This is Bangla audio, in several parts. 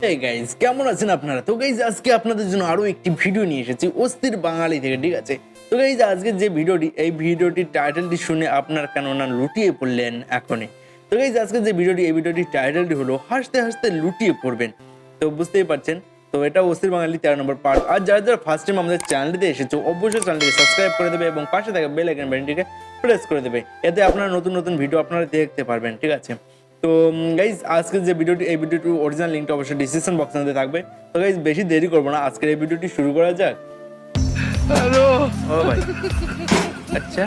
এই গাইজ কেমন আছেন আপনারা? তো গাইজ আজকে আপনাদের জন্য আরো একটি ভিডিও নিয়ে এসেছি অস্থির বাঙালি থেকে, ঠিক আছে? তো গাইজ আজকে যে ভিডিওটি, এই ভিডিওটির টাইটেলটি শুনে আপনার কেননা লুটিয়ে পড়লেন এখনই। তো গাইজ আজকে যে ভিডিওটি, এই ভিডিওটির টাইটেলটি হলো হাসতে হাসতে লুটিয়ে পড়বেন। তো বুঝতেই পারছেন, তো এটা অস্থির বাঙালি 13 নম্বর পার্ট। আর যারা যারা ফার্স্ট টাইম আমাদের চ্যানেলটিতে এসেছো অবশ্যই চ্যানেলটিকে সাবস্ক্রাইব করে দেবে এবং পাশে থাকা বেল আইকন বাটনটিকে প্রেস করে দেবে, এতে আপনারা নতুন নতুন ভিডিও আপনারা দেখতে পারবেন, ঠিক আছে? তো গাইজ আজকের যে ভিডিওটি, এই ভিডিওটির অরিজিনাল লিঙ্কটা অবশ্যই ডিসক্রিপশন বক্সের মধ্যে থাকবে। তো গাইজ বেশি দেরি করবো না, আজকের এই ভিডিওটি শুরু করা যাক। হ্যালো ও ভাই, আচ্ছা,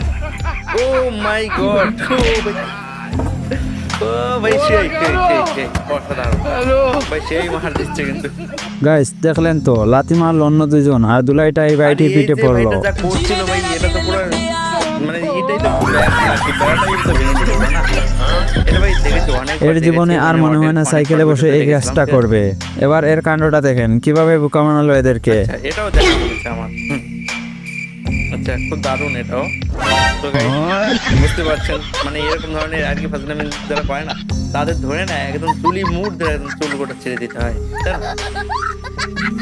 ও মাই গড, ও ভাই সেই অসাধারণ, হ্যালো ভাই সেই মার দিচ্ছে কিন্তু। গাইস দেখলেন তো, লাথি মারল অন্য দুজন আর দুলাইটা এই ভাইটি পিঠে পড়লো। যা করছিল ভাই, এটা তো পুরো মানে এটাই তো পুরো ব্যাপারটাই তো ভেঙে দিল না। এটা ভাই দেখেছো অনেক, এর জীবনে আর মনে হয় না সাইকেলে বসে এই কাজটা করবে। এবার এর কাণ্ডটা দেখেন কিভাবে বোকা বানালো এদেরকে। এটাও দেখা হচ্ছে আমার। আচ্ছা, খুব দারুণ এটাও। তো বুঝতে পারছেন, মানে এরকম ধরনের আর কি ফাজলামি যারা করে না, তাদের ধরে না একদম চুলি মুড় ধরে একদম চুল গোটা ছেড়ে দিতে হয়।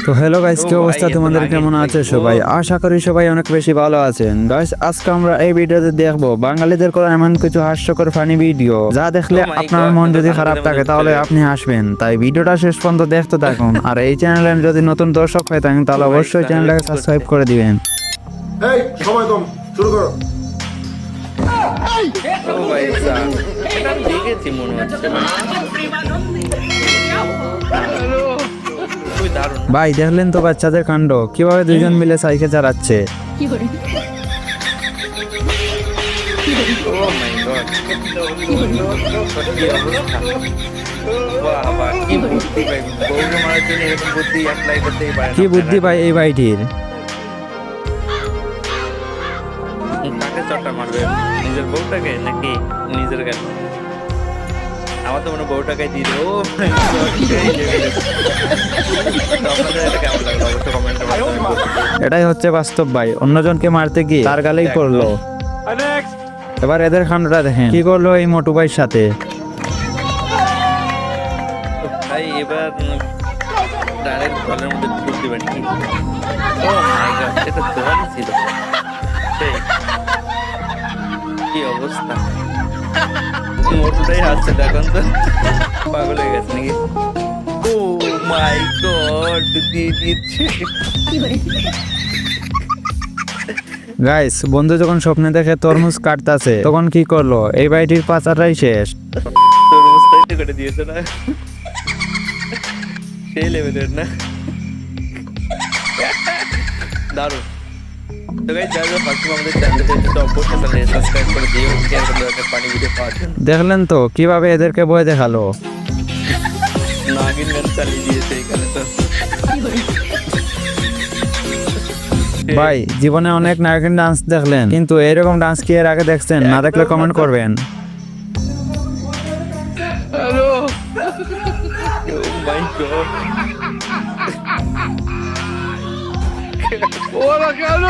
তো হ্যালো গাইস, কি অবস্থা তোমাদের? কেমন আছে সবাই? আশা করি সবাই অনেক বেশি ভালো আছেন। গাইস আজকে আমরা এই ভিডিওতে দেখবো বাঙালিদের করা এমন কিছু হাস্যকর ফানি ভিডিও, যা দেখলে আপনার মন যদি খারাপ থাকে তাহলে আপনি হাসবেন। তাই ভিডিওটা শেষ পর্যন্ত দেখতে থাকুন। আর এই চ্যানেলে যদি নতুন দর্শক হয়ে থাকেন তাহলে অবশ্যই চ্যানেলটাকে সাবস্ক্রাইব করে দিবেন। এই সময় কম, শুরু করো। ও ভাই স্যার, এটা আমি দেখেছি মনে হচ্ছে। খুবই দারুণ ভাই দেখলেন তো বাচ্চাদের কাণ্ড, কিভাবে দুজন মিলে সাইকেল চালাচ্ছে। ও মাই গড, কি অবস্থা! বাহ বাহ, কি বুদ্ধি ভাই, বউকে মারার জন্য এরকম বুদ্ধি অ্যাপ্লাই করতেই পারে না। কি বুদ্ধি ভাই এই ভাইটির। কাকে চটটা মারবে, নিজের বউটাকে নাকি নিজের গান? আমার তো মনে বউটাকে দিয়ে দেবো। আপনাদের এটা কেমন লাগলো অবশ্যই কমেন্টে বলবেন। এটাই হচ্ছে বাস্তব ভাই, অন্যজনকে মারতে গিয়ে তার গালেই পড়লো। এবার এদের কাণ্ডটা দেখেন কি করলো এই মোটু ভাইয়ের সাথে। ভাই এবার ডাইরেক্ট ঘরের মধ্যে ঢুক দিবেন কি? ও মাই গড, এটা দোয়ানি ছিল। সেই কি অবস্থা, মোটুটাই হাসছে দেখুন তো, পাগল হয়ে গেছে নাকি? ও মাই গড, দিয়ে দিচ্ছে। গাইস বন্ধু যখন স্বপ্নে দেখে তরমুজ কাটতাছে তখন কি করলো, এই ভাইটির পাচারটাই শেষ। তরমুজটাই তো কেটে দিয়েছে না, সেই লেভেলের না? দারুণ। তো গাইস যারা ফার্স্ট আমাদের চ্যানেলটা অবশ্যই চ্যানেলটি সাবস্ক্রাইব করে দিও, এরকম ধরনের ফানি ভিডিও পাওয়ার জন্য। দেখলেন তো কিভাবে এদেরকে ভয় দেখালো। নাগিন গান চালিয়ে দিয়েছে এখানে তো। ভাই জীবনে অনেক নায়কের ডান্স দেখলেন, কিন্তু এরকম ডান্স কি এর আগে দেখছেন? না দেখলে কমেন্ট করবেন। হ্যালো, ও মাই গড, ওরা কেন?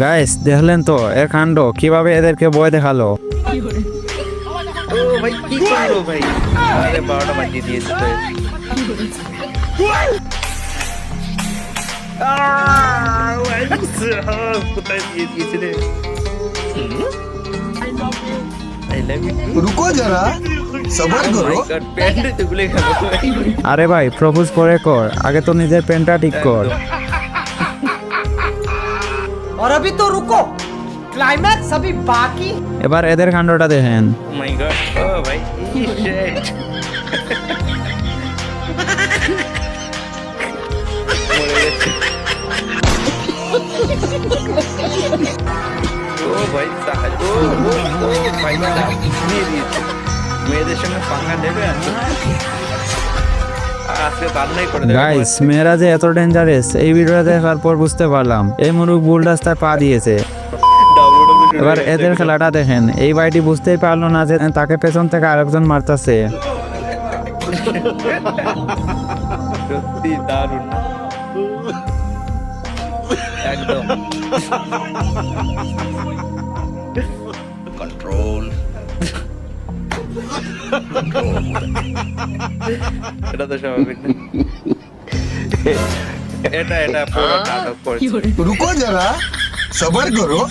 গাইস দেখলেন তো এর কাণ্ড, কিভাবে এদেরকে ভয় দেখালো। ও ভাই কি করলো ভাই? আরে 12টা বাজিয়ে দিয়েছে তো। কোথায় দিয়ে দিয়েছে রে? रुको जरा, सबर करो। প্যান্ট তো গুলে গেল। আরে ভাই প্রপোজ পরে কর, আগে তো নিজের পেনটা ঠিক কর। और अभी तो रुको, क्लाइमैक्स अभी बाकी। এবার এদের কাণ্ডটা দেখেন। Oh my god, ও ভাই শিট, মরে গেছে। ও ভাই সাহায্য, ও ভাই নিয়ে দিয়েছে। মেয়েদের সঙ্গে পাঙ্গা নেবে আজকে বান্নাই করে দেবে। গাইস মেয়েরা যে এত ডেঞ্জারাস এই ভিডিওটা দেখার পর বুঝতে পারলাম। এই মুরুখ ভুল রাস্তায় পা দিয়েছে। এবার এদের খেলাটা দেখেন, এই ভাইটি বুঝতেই পারলো না যে তাকে পেছন থেকে আরেকজন মারতাছে। সত্যি দারুণ একদম। কন্ট্রোল এটা তো স্বাভাবিক না। এটা পুরো নাটক করছে। रुको जरा सबर करो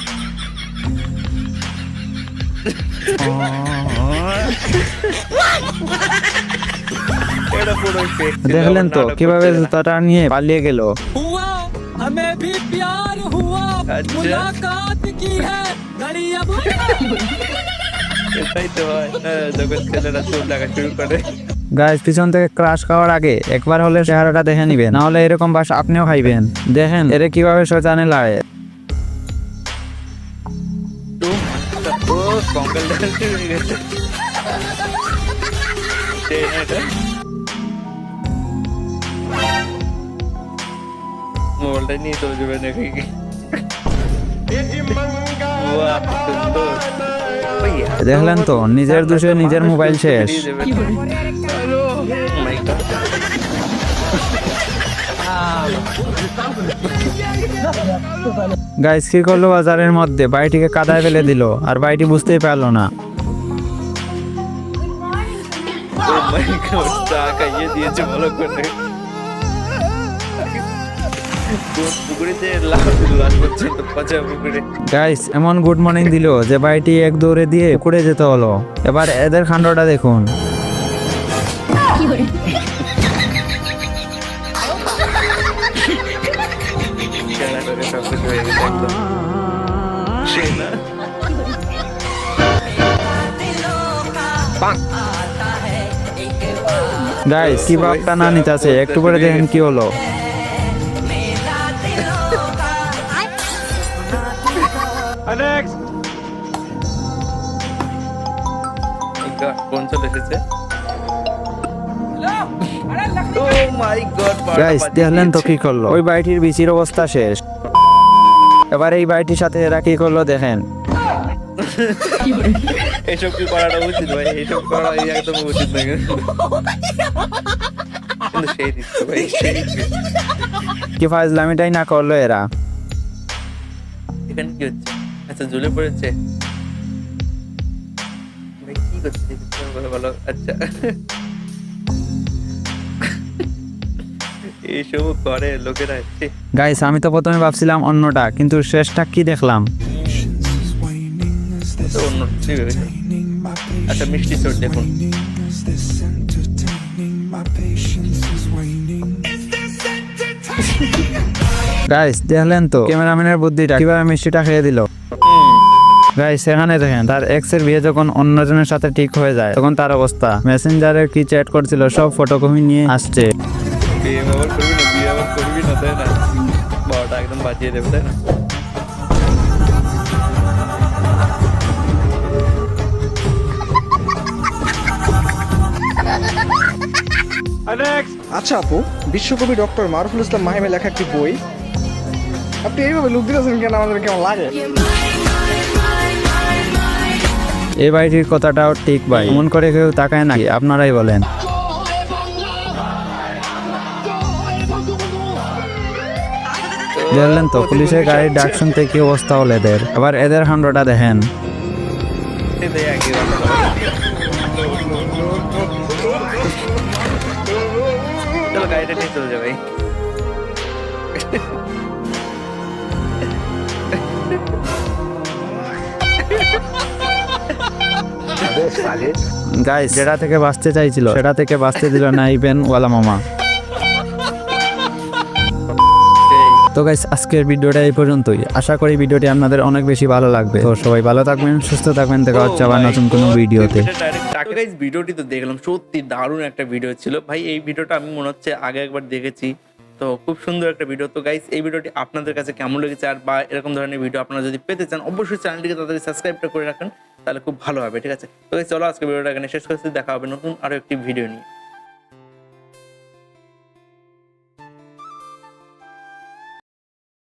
এটা পুরো fake ছিল, দেখলেন তো নাটক কিভাবে করছে। জুতাটা নিয়ে পালিয়ে গেল। हुआ हमें भी प्यार हुआ अच्छा। मुलाकात की है घड़ी अब এটাই তো হয়, যখন ছেলেরা চুল লাগা শুরু করে। গাইস পিছন থেকে ক্রাশ খাওয়ার আগে একবার হলে চেহারাটা দেখে নিবেন, না হলে এরকম বাস আপনিও খাইবেন। দেখেন এরে কিভাবে শয়তানে লাগে। ও কঙ্কাল ডান্স হয়ে গেছে। এটা মোবাইলটা নিয়ে চলে যাবে নাকি? বাহ, সুন্দর। ভাইয়া, দেখলেন তো নিজের দোষে নিজের মোবাইল শেষ। বেরিয়ে যাবে। Oh my God. গাইস কি করলো বাজারের মধ্যে বাইটিকে কাদায় ফেলে দিল, আর বাইটি বুঝতেই পারলো না। Oh my God, চা খাইয়ে দিয়েছে ভালো করে। কোন পুকুরিতে লাভ করছে তো পচা পুকুরে। গাইস এমন গুড মর্নিং দিল যে বাইটি এক দৌড়ে দিয়ে পুকুরে যেতে হলো। এবার এদের কাণ্ডটা দেখুন। খেলা করে সব কিছু হয়ে গেছে একদম। সে না গাইস কি বাপটা না নিতেছে, একটু পরে দেখেন কি হলো। ফোন চলে এসেছে। Oh my God, গাইস দেখলেন তো কি করলো, ওই বাইটির বিচির অবস্থা শেষ। এবার এই বাইটির সাথে এরা কি করলো দেখেন। এসব কি করাটা উচিত ভাই? এসব করা একদম উচিত না, কিন্তু সেই দিচ্ছে ভাই, সেই দিচ্ছে। কি ফাজলামিটাই না করলো এরা। এখানে কি হচ্ছে? আচ্ছা ঝুলে পড়েছে ভাই, কি করছে? বলো বলো। আচ্ছা এইসব করে লোকেরা। গাইস আমি তো প্রথমে ভাবছিলাম অন্যটা, কিন্তু শেষটা কি দেখলাম। তো অন্য কিছুই ভেবেছে। আচ্ছা মিষ্টি চোর দেখুন। গাইস দেখলেন তো ক্যামেরাম্যানের বুদ্ধিটা, কিভাবে মিষ্টিটা খেয়ে দিল। গাইস সেখানে দেখেন তার এক্স এর বিয়ে যখন অন্যজনের সাথে ঠিক হয়ে যায় তখন তার অবস্থা। মেসেঞ্জারে কি চ্যাট করছিল সব ফটোকপি নিয়ে আসছে। বিয়ে আবার করবি না, বিয়ে আবার করবি না, তাই না? বাবাটা একদম বাঁচিয়ে দেবে, তাই না? আচ্ছা আপু, বিশ্বকবি ডক্টর মারুফুল ইসলাম মাহিমের লেখা একটি বই, আপনি এইভাবে লুক দিতেছেন কেন? আমাদের কেমন লাগে? এই বাড়িটির কথাটাও ঠিক ভাই, এমন করে কেউ তাকায় নাকি? আপনারাই বলেন। দেখলেন তো পুলিশের গাড়ির ডাক শুনতে কি অবস্থা হলো এদের। এবার এদের কাণ্ডটা দেখেন। এটাই একই কথা। চলো গাড়িটা নিয়ে চলে যাবে। গাইস যেটা থেকে বাঁচতে চাইছিল সেটা থেকে বাঁচতে দিল না ইভেন ওয়ালা মামা। তো গাইস আজকের ভিডিওটা এই পর্যন্তই। আশা করি ভিডিওটি আপনাদের অনেক বেশি ভালো লাগবে। তো সবাই ভালো থাকবেন, সুস্থ থাকবেন, দেখা হচ্ছে আবার নতুন কোনো ভিডিওতে। গাইস ভিডিওটি তো দেখলাম, সত্যি দারুণ একটা ভিডিও ছিল ভাই। এই ভিডিওটা আমি মনে হচ্ছে আগে একবার দেখেছি, তো খুব সুন্দর একটা ভিডিও। তো গাইস এই ভিডিওটি আপনাদের কাছে কেমন লেগেছে, আর বা এরকম ধরনের ভিডিও আপনারা যদি পেতে চান অবশ্যই চ্যানেলটিকে তাড়াতাড়ি সাবস্ক্রাইবটা করে রাখেন, তাহলে খুব ভালো হবে। ঠিক আছে, তো গাইস চলো আজকে ভিডিওটা এখানে শেষ করছি, দেখা হবে নতুন আরো একটি ভিডিও নিয়ে।